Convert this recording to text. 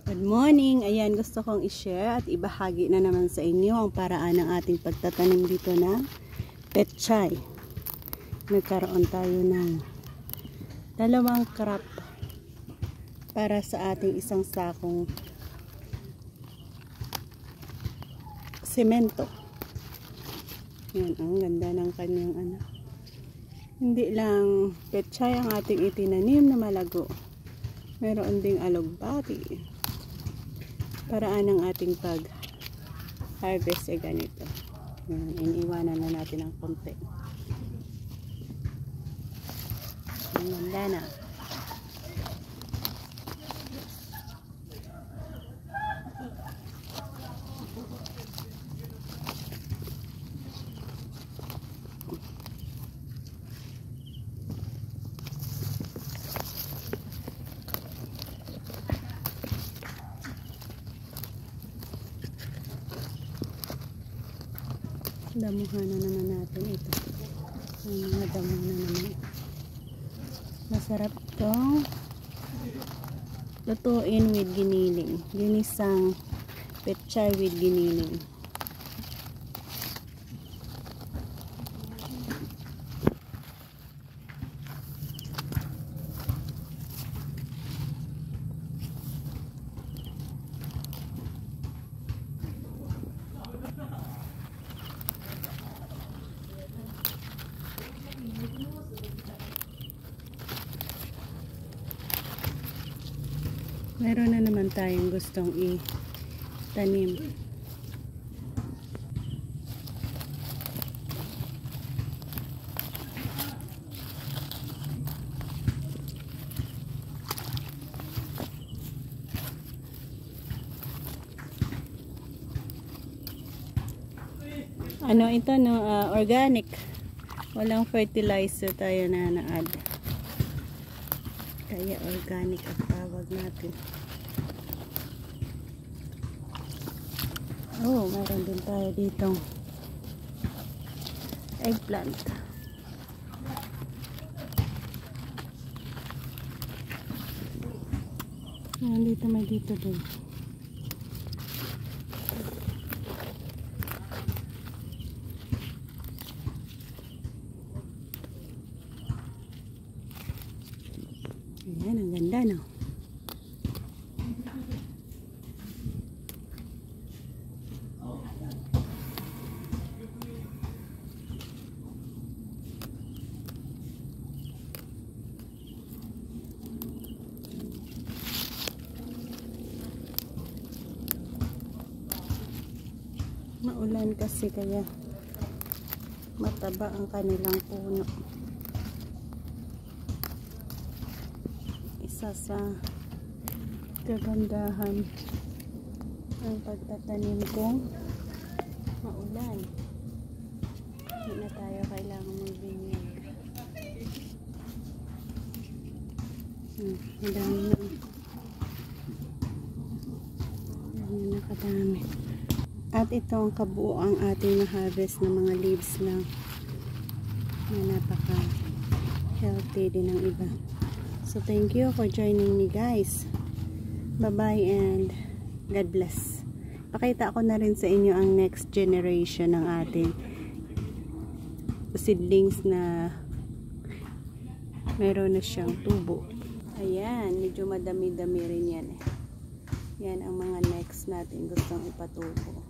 Good morning! Ayan, gusto kong i-share at ibahagi na naman sa inyo ang paraan ng ating pagtatanim dito ng pechay. Nagkaroon tayo ng 2 crop para sa ating isang sakong semento. Ayan, ang ganda ng kanyang ano. Hindi lang pechay ang ating itinanim na malago. Meron ding alugbati. Paraan ng ating pag-harvest ay ganito. Ayan, iniiwanan na natin ng konti. Ang ganda na. Damuhan na naman natin ito. Ang mga damo na naman. Masarap itong lutuin with giniling. Ginisang pechay with giniling. Meron na naman tayong gustong i-tanim. Ano ito, no? Organic. Walang fertilizer tayo na na-add. Kaya organic ang tawag natin. Oh, meron din tayo ditong eggplant. Dito may dito din. Ayan, ang ganda, no? Maulan kasi kaya mataba ang kanilang puno. Isa sa kagandahan ang pagtatanim kong maulan. Hindi na tayo kailangan magbinyag. Madami na. Madami na kadami. At ito ang kabuuang ating na-harvest ng mga leaves na napaka healthy din ng iba. So thank you for joining me, guys. Bye-bye and God bless. Pakita ko na rin sa inyo ang next generation ng ating seedlings na meron na siyang tubo. Ayan, medyo madami-dami rin yan. Yan ang mga next natin gustong ipatubo.